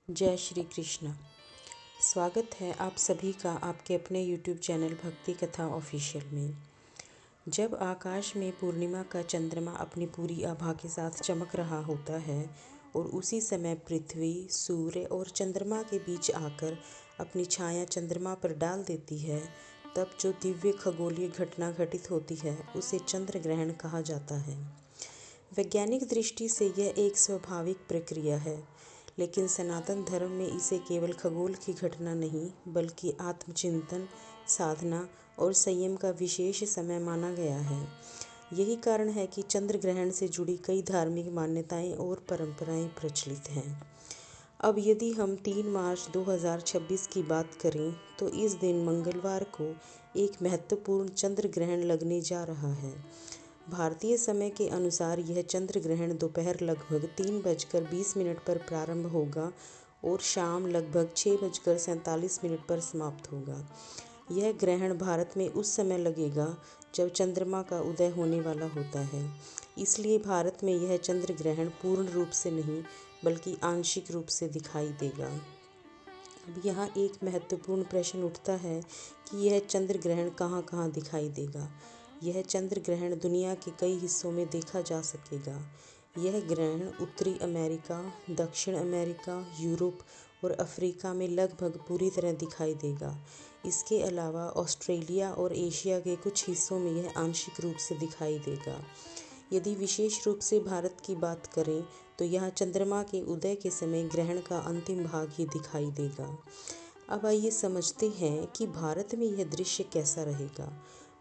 जय श्री कृष्ण। स्वागत है आप सभी का आपके अपने YouTube चैनल भक्ति कथा ऑफिशियल में। जब आकाश में पूर्णिमा का चंद्रमा अपनी पूरी आभा के साथ चमक रहा होता है और उसी समय पृथ्वी, सूर्य और चंद्रमा के बीच आकर अपनी छाया चंद्रमा पर डाल देती है, तब जो दिव्य खगोलीय घटना घटित होती है उसे चंद्र ग्रहण कहा जाता है। वैज्ञानिक दृष्टि से यह एक स्वाभाविक प्रक्रिया है, लेकिन सनातन धर्म में इसे केवल खगोल की घटना नहीं बल्कि आत्मचिंतन, साधना और संयम का विशेष समय माना गया है। यही कारण है कि चंद्र ग्रहण से जुड़ी कई धार्मिक मान्यताएं और परंपराएं प्रचलित हैं। अब यदि हम 3 मार्च 2026 की बात करें तो इस दिन मंगलवार को एक महत्वपूर्ण चंद्र ग्रहण लगने जा रहा है। भारतीय समय के अनुसार यह चंद्र ग्रहण दोपहर लगभग 3:20 पर प्रारंभ होगा और शाम लगभग 6:47 पर समाप्त होगा। यह ग्रहण भारत में उस समय लगेगा जब चंद्रमा का उदय होने वाला होता है, इसलिए भारत में यह चंद्र ग्रहण पूर्ण रूप से नहीं बल्कि आंशिक रूप से दिखाई देगा। अब यहाँ एक महत्वपूर्ण प्रश्न उठता है कि यह चंद्र ग्रहण कहाँ कहाँ दिखाई देगा। यह चंद्र ग्रहण दुनिया के कई हिस्सों में देखा जा सकेगा। यह ग्रहण उत्तरी अमेरिका, दक्षिण अमेरिका, यूरोप और अफ्रीका में लगभग पूरी तरह दिखाई देगा। इसके अलावा ऑस्ट्रेलिया और एशिया के कुछ हिस्सों में यह आंशिक रूप से दिखाई देगा। यदि विशेष रूप से भारत की बात करें तो यहाँ चंद्रमा के उदय के समय ग्रहण का अंतिम भाग ही दिखाई देगा। अब आइए समझते हैं कि भारत में यह दृश्य कैसा रहेगा।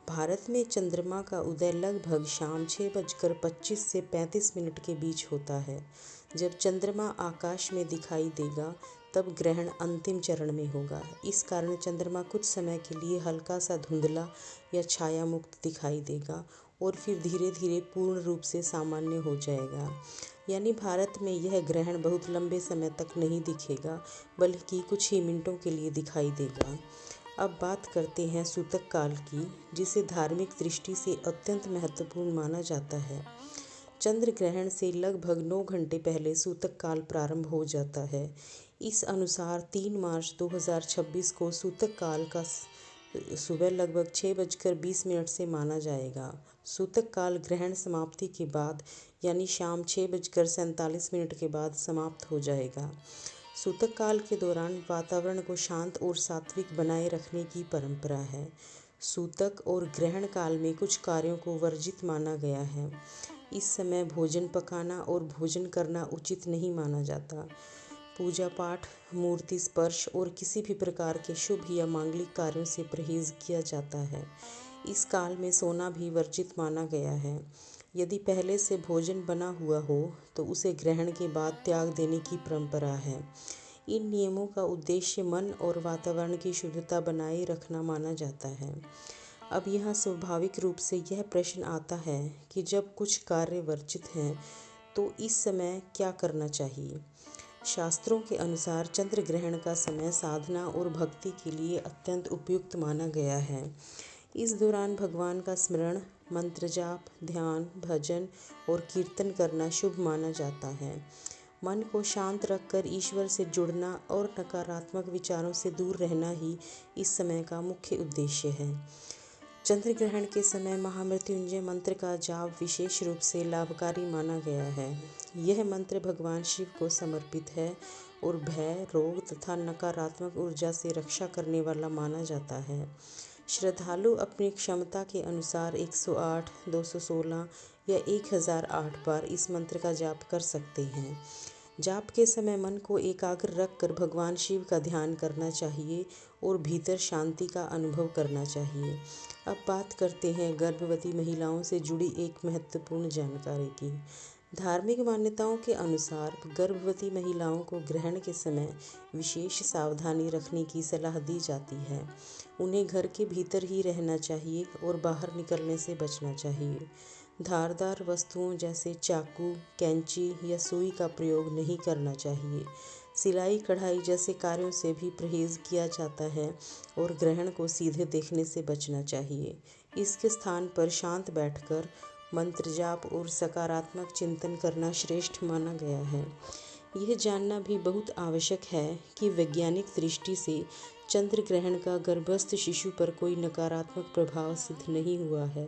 भारत में चंद्रमा का उदय लगभग शाम 6:25 से 35 के बीच होता है। जब चंद्रमा आकाश में दिखाई देगा तब ग्रहण अंतिम चरण में होगा। इस कारण चंद्रमा कुछ समय के लिए हल्का सा धुंधला या छाया मुक्त दिखाई देगा और फिर धीरे धीरे पूर्ण रूप से सामान्य हो जाएगा। यानी भारत में यह ग्रहण बहुत लंबे समय तक नहीं दिखेगा बल्कि कुछ ही मिनटों के लिए दिखाई देगा। अब बात करते हैं सूतक काल की, जिसे धार्मिक दृष्टि से अत्यंत महत्वपूर्ण माना जाता है। चंद्र ग्रहण से लगभग 9 घंटे पहले सूतक काल प्रारंभ हो जाता है। इस अनुसार 3 मार्च 2026 को सूतक काल का सुबह लगभग 6:20 से माना जाएगा। सूतक काल ग्रहण समाप्ति के बाद यानी शाम 6:47 के बाद समाप्त हो जाएगा। सूतक काल के दौरान वातावरण को शांत और सात्विक बनाए रखने की परंपरा है। सूतक और ग्रहण काल में कुछ कार्यों को वर्जित माना गया है। इस समय भोजन पकाना और भोजन करना उचित नहीं माना जाता। पूजा पाठ, मूर्ति स्पर्श और किसी भी प्रकार के शुभ या मांगलिक कार्यों से परहेज किया जाता है। इस काल में सोना भी वर्जित माना गया है। यदि पहले से भोजन बना हुआ हो तो उसे ग्रहण के बाद त्याग देने की परंपरा है। इन नियमों का उद्देश्य मन और वातावरण की शुद्धता बनाए रखना माना जाता है। अब यहाँ स्वाभाविक रूप से यह प्रश्न आता है कि जब कुछ कार्य वर्जित हैं तो इस समय क्या करना चाहिए। शास्त्रों के अनुसार चंद्र ग्रहण का समय साधना और भक्ति के लिए अत्यंत उपयुक्त माना गया है। इस दौरान भगवान का स्मरण, मंत्र जाप, ध्यान, भजन और कीर्तन करना शुभ माना जाता है। मन को शांत रखकर ईश्वर से जुड़ना और नकारात्मक विचारों से दूर रहना ही इस समय का मुख्य उद्देश्य है। चंद्र ग्रहण के समय महामृत्युंजय मंत्र का जाप विशेष रूप से लाभकारी माना गया है। यह मंत्र भगवान शिव को समर्पित है और भय, रोग तथा नकारात्मक ऊर्जा से रक्षा करने वाला माना जाता है। श्रद्धालु अपनी क्षमता के अनुसार 108, 216 या 1008 बार इस मंत्र का जाप कर सकते हैं। जाप के समय मन को एकाग्र रखकर भगवान शिव का ध्यान करना चाहिए और भीतर शांति का अनुभव करना चाहिए। अब बात करते हैं गर्भवती महिलाओं से जुड़ी एक महत्वपूर्ण जानकारी की। धार्मिक मान्यताओं के अनुसार गर्भवती महिलाओं को ग्रहण के समय विशेष सावधानी रखने की सलाह दी जाती है। उन्हें घर के भीतर ही रहना चाहिए और बाहर निकलने से बचना चाहिए। धारदार वस्तुओं जैसे चाकू, कैंची या सुई का प्रयोग नहीं करना चाहिए। सिलाई कढ़ाई जैसे कार्यों से भी परहेज किया जाता है और ग्रहण को सीधे देखने से बचना चाहिए। इसके स्थान पर शांत बैठकर मंत्र जाप और सकारात्मक चिंतन करना श्रेष्ठ माना गया है। यह जानना भी बहुत आवश्यक है कि वैज्ञानिक दृष्टि से चंद्र ग्रहण का गर्भस्थ शिशु पर कोई नकारात्मक प्रभाव सिद्ध नहीं हुआ है।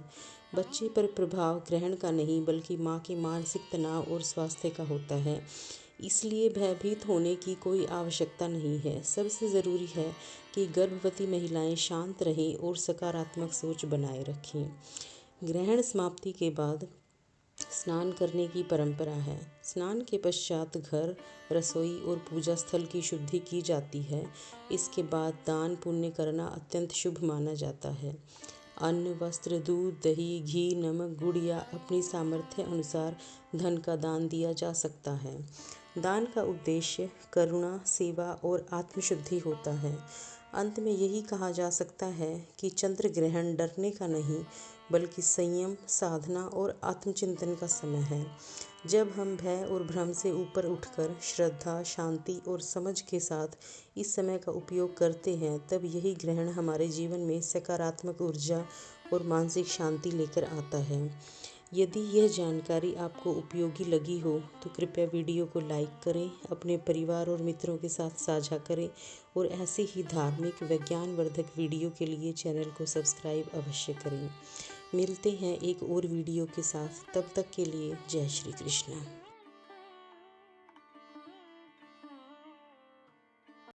बच्चे पर प्रभाव ग्रहण का नहीं बल्कि माँ के मानसिक तनाव और स्वास्थ्य का होता है, इसलिए भयभीत होने की कोई आवश्यकता नहीं है। सबसे ज़रूरी है कि गर्भवती महिलाएं शांत रहें और सकारात्मक सोच बनाए रखें। ग्रहण समाप्ति के बाद स्नान करने की परंपरा है। स्नान के पश्चात घर, रसोई और पूजा स्थल की शुद्धि की जाती है। इसके बाद दान पुण्य करना अत्यंत शुभ माना जाता है। अन्न, वस्त्र, दूध, दही, घी, नमक, गुड़ या अपनी सामर्थ्य अनुसार धन का दान दिया जा सकता है। दान का उद्देश्य करुणा, सेवा और आत्मशुद्धि होता है। अंत में यही कहा जा सकता है कि चंद्र ग्रहण डरने का नहीं बल्कि संयम, साधना और आत्मचिंतन का समय है। जब हम भय और भ्रम से ऊपर उठकर श्रद्धा, शांति और समझ के साथ इस समय का उपयोग करते हैं, तब यही ग्रहण हमारे जीवन में सकारात्मक ऊर्जा और मानसिक शांति लेकर आता है। यदि यह जानकारी आपको उपयोगी लगी हो तो कृपया वीडियो को लाइक करें, अपने परिवार और मित्रों के साथ साझा करें और ऐसे ही धार्मिक विज्ञानवर्धक वीडियो के लिए चैनल को सब्सक्राइब अवश्य करें। मिलते हैं एक और वीडियो के साथ, तब तक के लिए जय श्री कृष्ण।